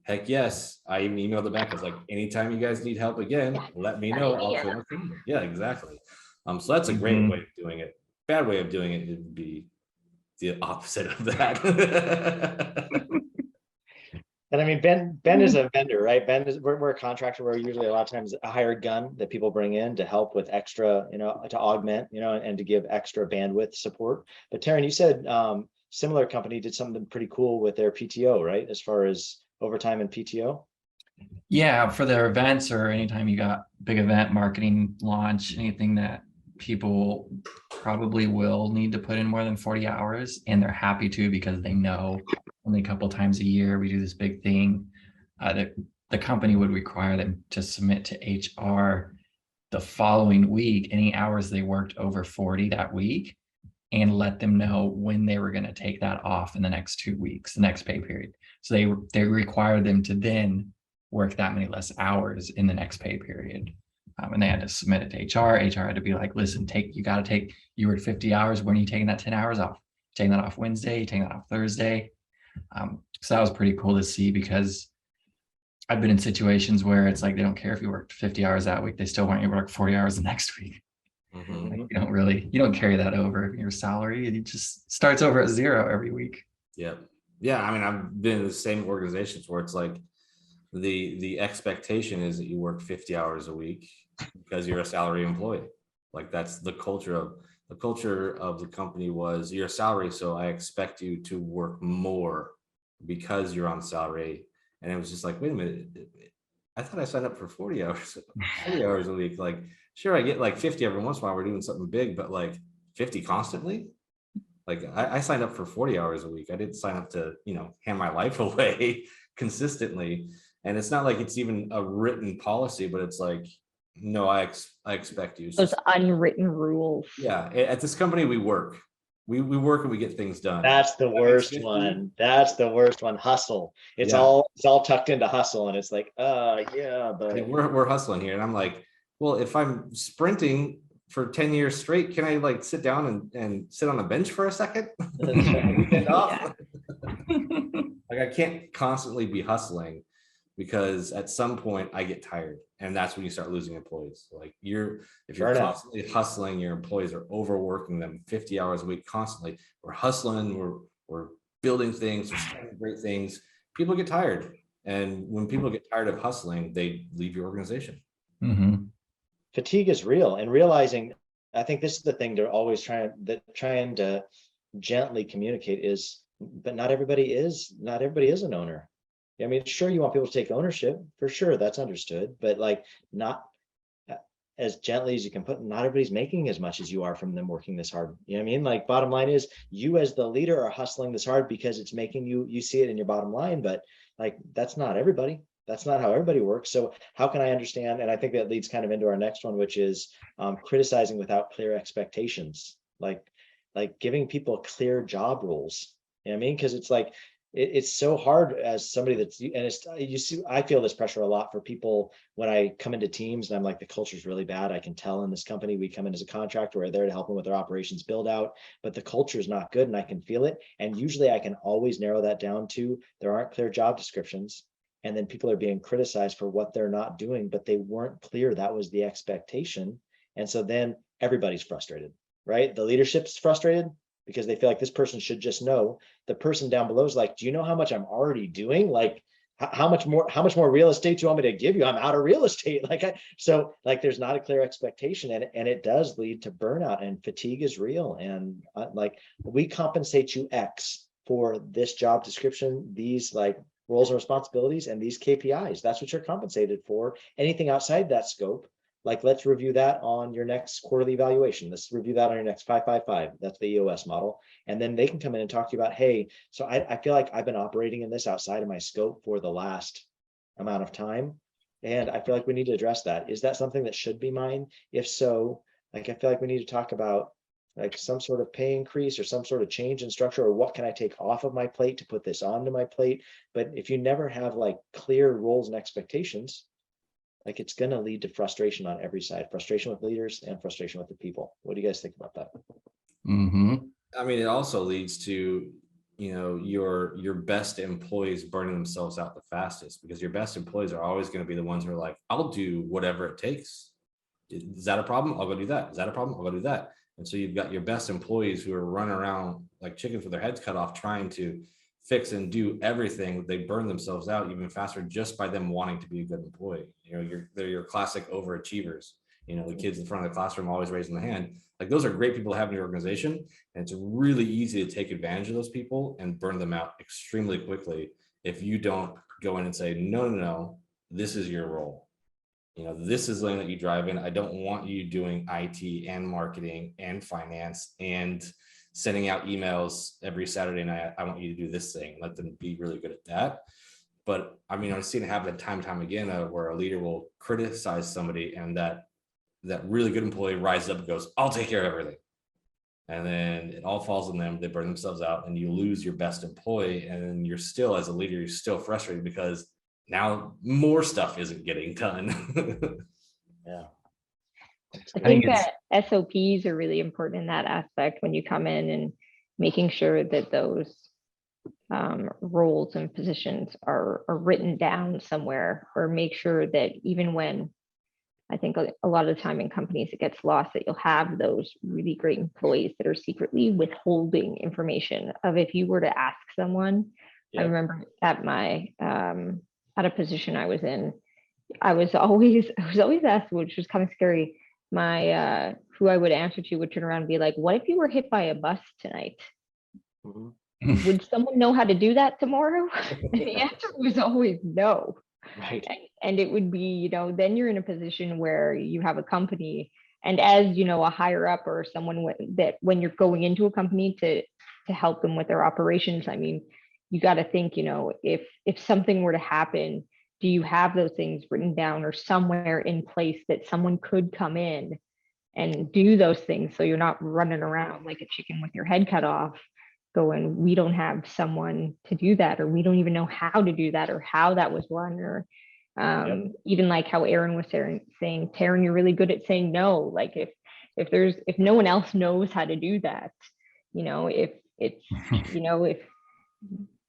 heck yes. I even emailed it back. I was like, anytime you guys need help again, let me know. I'll clear my calendar. Yeah, exactly. So that's a great way of doing it. Bad way of doing it would be the opposite of that. and I mean, Ben is a vendor, right? We're a contractor. We're usually a lot of times a hired gun that people bring in to help with extra, to augment, and to give extra bandwidth support. But Taryn, you said similar company did something pretty cool with their PTO, right? As far as overtime and PTO. Yeah, for their events or anytime you got big event marketing launch, anything that people probably will need to put in more than 40 hours, and they're happy to because they know only a couple times a year we do this big thing. That the company would require them to submit to HR the following week any hours they worked over 40 that week, and let them know when they were going to take that off in the next 2 weeks, the next pay period. So they required them to then work that many less hours in the next pay period. And they had to submit it to HR. HR had to be like, listen, you worked 50 hours. When are you taking that 10 hours off? Taking that off Wednesday, taking that off Thursday. So that was pretty cool to see, because I've been in situations where it's like, they don't care if you worked 50 hours that week. They still want you to work 40 hours the next week. Mhm. Like, you don't carry that over your salary. It just starts over at zero every week. Yeah. Yeah. I mean, I've been in the same organizations where it's like the expectation is that you work 50 hours a week because you're a salary employee. Like that's the culture of the company was you're a salary. So I expect you to work more because you're on salary. And it was just like, wait a minute. I thought I signed up for 40 hours, 40 hours a week. Like, sure, I get like 50 every once in a while. We're doing something big, but like 50 constantly. Like I signed up for 40 hours a week. I didn't sign up to, hand my life away consistently. And it's not like it's even a written policy, but it's like, no, I expect you. Those unwritten rules. Yeah, at this company we work. We work and we get things done. That's the worst one. That's the worst one. Hustle. It's all tucked into hustle, and it's like, yeah, but Like, we're hustling here, and I'm like, well, if I'm sprinting for 10 years straight, can I like sit down and sit on a bench for a second? Weekend off? Like I can't constantly be hustling, because at some point I get tired, and that's when you start losing employees. Like if you're constantly hustling, your employees are overworking them 50 hours a week constantly. We're hustling, we're building things, we're starting great things. People get tired. And when people get tired of hustling, they leave your organization. Mm-hmm. Fatigue is real, and realizing, I think this is the thing they're always trying to gently communicate is, but not everybody is an owner. I mean, sure, you want people to take ownership, for sure, that's understood, but like not as gently as you can put, not everybody's making as much as you are from them working this hard. You know what I mean? Like bottom line is, you as the leader are hustling this hard because it's making you see it in your bottom line, but like that's not everybody. That's not how everybody works. So how can I understand? And I think that leads kind of into our next one, which is criticizing without clear expectations, like giving people clear job roles. You know what I mean? Because it's like, it's so hard as somebody I feel this pressure a lot for people when I come into teams and I'm like, the culture is really bad. I can tell in this company, we come in as a contractor, we're there to help them with their operations build out, but the culture is not good and I can feel it. And usually I can always narrow that down to, there aren't clear job descriptions. And then people are being criticized for what they're not doing, but they weren't clear. That was the expectation. And so then everybody's frustrated, right? The leadership's frustrated because they feel like this person should just know. The person down below is like, do you know how much I'm already doing? Like, how much more real estate do you want me to give you? I'm out of real estate. So there's not a clear expectation, and it does lead to burnout, and fatigue is real. And like, we compensate you X for this job description, these like roles and responsibilities, and these KPIs. That's what you're compensated for. Anything outside that scope, like, let's review that on your next quarterly evaluation. Let's review that on your next 555. That's the EOS model. And then they can come in and talk to you about, hey, so I feel like I've been operating in this outside of my scope for the last amount of time. And I feel like we need to address that. Is that something that should be mine? If so, like, I feel like we need to talk about like some sort of pay increase or some sort of change in structure, or what can I take off of my plate to put this onto my plate? But if you never have like clear roles and expectations, like, it's going to lead to frustration on every side, frustration with leaders and frustration with the people. What do you guys think about that? Mm-hmm. I mean, it also leads to, you know, your best employees burning themselves out the fastest, because your best employees are always going to be the ones who are like, I'll do whatever it takes. Is that a problem? I'll go do that. Is that a problem? I'll go do that. And so you've got your best employees who are running around like chickens with their heads cut off, trying to fix and do everything. They burn themselves out even faster just by them wanting to be a good employee. You know, they're your classic overachievers. You know, the kids in front of the classroom always raising the hand. Like, those are great people to have in your organization. And it's really easy to take advantage of those people and burn them out extremely quickly if you don't go in and say, no, this is your role. You know, this is the lane that you drive in. I don't want you doing IT and marketing and finance and sending out emails every Saturday night. I want you to do this thing. Let them be really good at that. But I mean, I've seen it happen time and time again, where a leader will criticize somebody, and that really good employee rises up and goes, I'll take care of everything. And then it all falls on them. They burn themselves out, and you lose your best employee. And then you're still, as a leader, you're still frustrated because now more stuff isn't getting done. Yeah. I think that SOPs are really important in that aspect when you come in, and making sure that those roles and positions are written down somewhere, or make sure that even when, I think a lot of the time in companies it gets lost, that you'll have those really great employees that are secretly withholding information of, if you were to ask someone. I remember at my at a position I was in, I was always asked, which was kind of scary. My who I would answer to would turn around and be like, what if you were hit by a bus tonight? Mm-hmm. Would someone know how to do that tomorrow? And the answer was always no. Right. And it would be, you know, then you're in a position where you have a company, and as you know, a higher up or someone that when you're going into a company to help them with their operations, I mean, you got to think, you know, if something were to happen, do you have those things written down or somewhere in place that someone could come in and do those things, so you're not running around like a chicken with your head cut off going, we don't have someone to do that, or we don't even know how to do that, or how that was run, or even like how Aaron was saying, Taryn, you're really good at saying no. Like if no one else knows how to do that, you know, if it's, you know,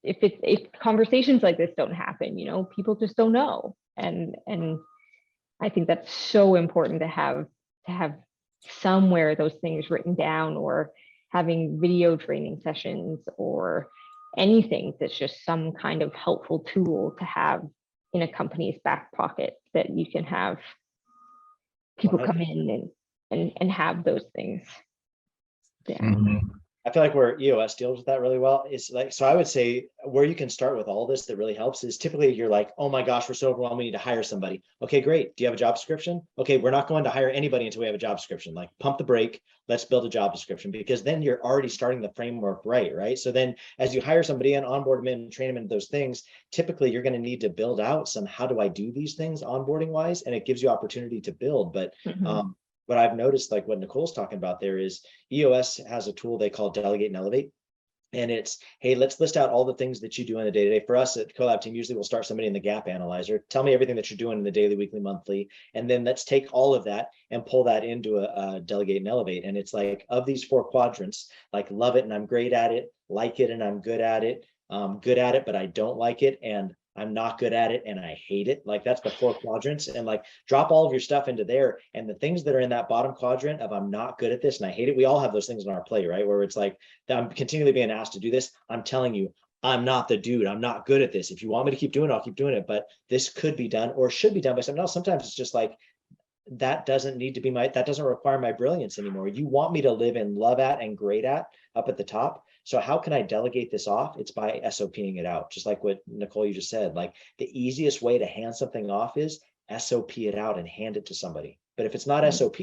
if conversations like this don't happen, you know, people just don't know. And I think that's so important to have somewhere those things written down, or having video training sessions, or anything that's just some kind of helpful tool to have in a company's back pocket, that you can have people come in and have those things. I feel like where EOS deals with that really well is like, so I would say where you can start with all this that really helps is typically you're like, oh my gosh, we're so overwhelmed, we need to hire somebody. Okay, great. Do you have a job description? Okay, we're not going to hire anybody until we have a job description. Like, pump the brake, let's build a job description, because then you're already starting the framework right? So then as you hire somebody and onboard them and train them into those things, typically you're going to need to build out some, how do I do these things onboarding wise? And it gives you opportunity to build. But what I've noticed, like what Nicole's talking about there, is EOS has a tool they call Delegate and Elevate. And it's, hey, let's list out all the things that you do in the day-to-day. For us at Collab Team, usually we'll start somebody in the gap analyzer. Tell me everything that you're doing in the daily, weekly, monthly. And then let's take all of that and pull that into a Delegate and Elevate. And it's like, of these 4 quadrants, like love it and I'm great at it, like it and I'm good at it, but I don't like it, and I'm not good at it and I hate it. Like, that's the 4 quadrants. And like, drop all of your stuff into there. And the things that are in that bottom quadrant of I'm not good at this and I hate it, we all have those things in our play, right? Where it's like, I'm continually being asked to do this. I'm telling you, I'm not the dude. I'm not good at this. If you want me to keep doing it, I'll keep doing it. But this could be done or should be done by someone else. Sometimes it's just like, that doesn't need to be that doesn't require my brilliance anymore. You want me to live and love at and great at up at the top. So how can I delegate this off? It's by SOPing it out. Just like what Nicole, you just said, like the easiest way to hand something off is SOP it out and hand it to somebody. But if it's not SOP,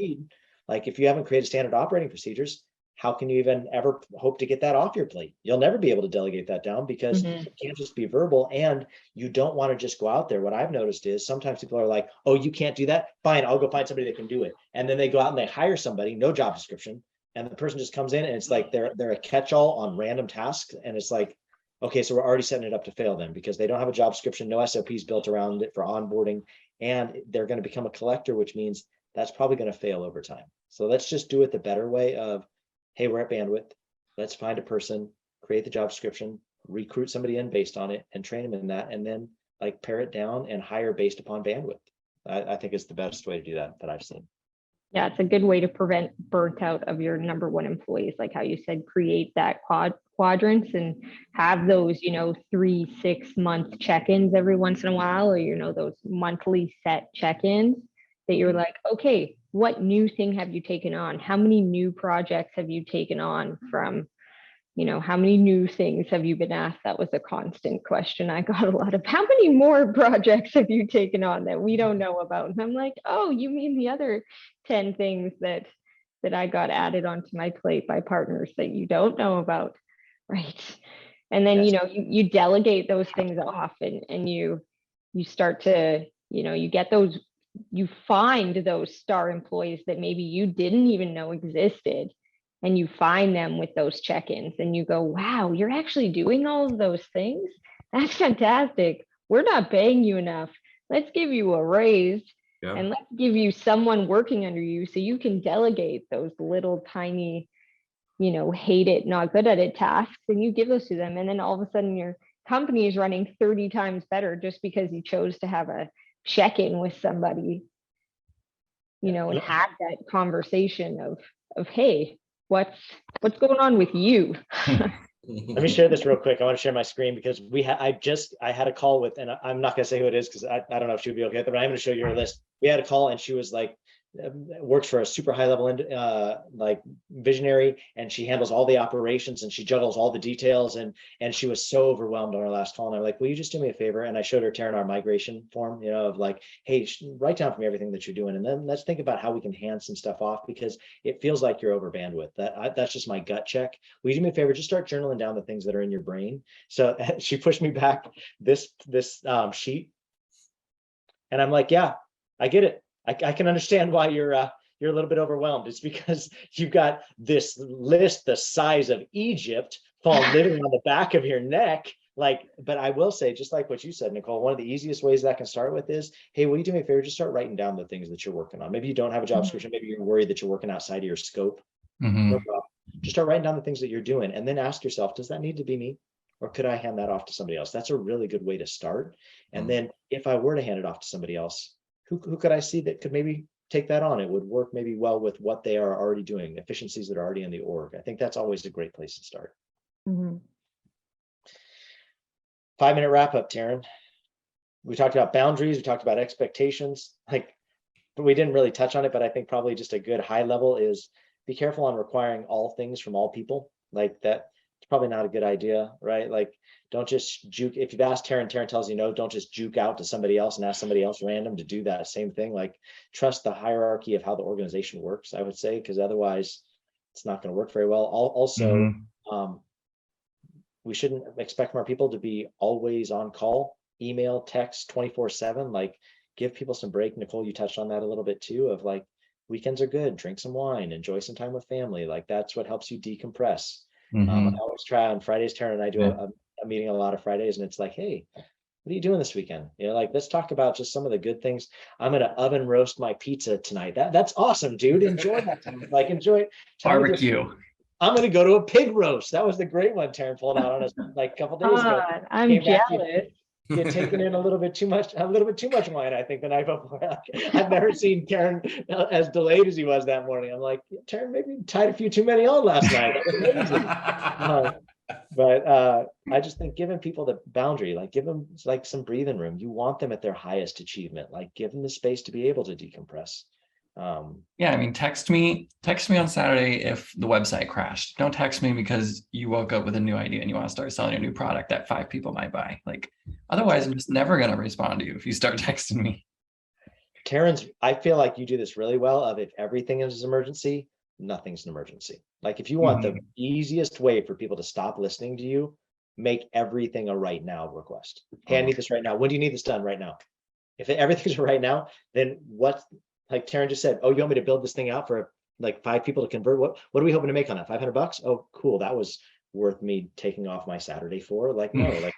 like if you haven't created standard operating procedures, how can you even ever hope to get that off your plate? You'll never be able to delegate that down because it can't just be verbal, and you don't want to just go out there. What I've noticed is sometimes people are like, oh, you can't do that? Fine, I'll go find somebody that can do it. And then they go out and they hire somebody, no job description, and the person just comes in and it's like they're a catch-all on random tasks. And it's like, okay, so we're already setting it up to fail then, because they don't have a job description, no SOPs built around it for onboarding, and they're going to become a collector, which means that's probably going to fail over time. So let's just do it the better way of, hey, we're at bandwidth. Let's find a person, create the job description, recruit somebody in based on it, and train them in that, and then like pare it down and hire based upon bandwidth. I think it's the best way to do that I've seen. Yeah, it's a good way to prevent burnt out of your number one employees. Like how you said, create that quadrants and have those, 3-6 month check-ins every once in a while, or, those monthly set check-ins that you're like, okay, what new thing have you taken on? How many new projects have you taken on from, how many new things have you been asked? That was a constant question I got a lot of. How many more projects have you taken on that we don't know about? And I'm like, oh, you mean the other 10 things that I got added onto my plate by partners that you don't know about, right? And then, Yes. you delegate those things off, and you start to, you get those, you find those star employees that maybe you didn't even know existed, and you find them with those check-ins, and you go, wow, you're actually doing all of those things? That's fantastic. We're not paying you enough. Let's give you a raise. Yeah. And let's give you someone working under you so you can delegate those little tiny, hate it, not good at it tasks, and you give those to them. And then all of a sudden your company is running 30 times better just because you chose to have a check-in with somebody, and have that conversation of, hey, what's going on with you? Let me share this real quick. I want to share my screen because I had a call with, and I'm not going to say who it is because I don't know if she would be okay with it, but I'm going to show you her list. We had a call and she was like, works for a super high level like visionary, and she handles all the operations and she juggles all the details, and she was so overwhelmed on our last call. And I'm like, will you just do me a favor? And I showed her, Taryn, our migration form, of like, hey, write down for me everything that you're doing, and then let's think about how we can hand some stuff off, because it feels like you're over bandwidth. That's just my gut check. Will you do me a favor? Just start journaling down the things that are in your brain. So she pushed me back this sheet, and I'm like, yeah, I get it. I can understand why you're a little bit overwhelmed. It's because you've got this list the size of Egypt falling literally on the back of your neck. But I will say, just like what you said, Nicole, one of the easiest ways that I can start with is, hey, will you do me a favor? Just start writing down the things that you're working on. Maybe you don't have a job description. Maybe you're worried that you're working outside of your scope. No problem. Just start writing down the things that you're doing, and then ask yourself, does that need to be me? Or could I hand that off to somebody else? That's a really good way to start. And then if I were to hand it off to somebody else, who could I see that could maybe take that on? It would work maybe well with what they are already doing, efficiencies that are already in the org. I think that's always a great place to start. 5-minute wrap up, Taryn. We talked about boundaries. We talked about expectations. But we didn't really touch on it, but I think probably just a good high level is be careful on requiring all things from all people. Like that, it's probably not a good idea, right? Like, don't just juke. If you've asked Taryn tells you no, don't just juke out to somebody else and ask somebody else random to do that same thing. Like, trust the hierarchy of how the organization works, I would say, because otherwise it's not going to work very well. Also, we shouldn't expect from our people to be always on call, email, text 24/7. Like, give people some break. Nicole, you touched on that a little bit too, of like, weekends are good, drink some wine, enjoy some time with family. Like, that's what helps you decompress. I always try on Fridays, Taryn and I do a meeting a lot of Fridays, and it's like, hey, what are you doing this weekend? Like, let's talk about just some of the good things. I'm going to oven roast my pizza tonight. That's awesome, dude. Enjoy that time. Like, enjoy barbecue. I'm going to go to a pig roast. That was the great one Taryn pulled out on us like a couple days ago. I'm jealous. You had taken in a little bit too much wine, I think, the night before. I've never seen Taryn as delayed as he was that morning. I'm like, Taryn, maybe you tied a few too many on last night. But I just think giving people the boundary, like give them like some breathing room. You want them at their highest achievement, like give them the space to be able to decompress. Yeah, I mean, text me on Saturday if the website crashed. Don't text me because you woke up with a new idea and you want to start selling a new product that 5 people might buy. Like, otherwise I'm just never going to respond to you if you start texting me. Terrence, I feel like you do this really well of if everything is an emergency, nothing's an emergency. Like if you want the easiest way for people to stop listening to you, make everything a right now request. Hey, I need this right now. When do you need this done right now? If everything's right now, then what, like Taryn just said, oh, you want me to build this thing out for like 5 people to convert? What are we hoping to make on that? $500? Oh, cool. That was worth me taking off my Saturday for. Like, no, like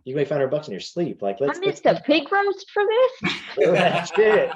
you can make $500 in your sleep. Like, I missed a pig roast for this. That's it.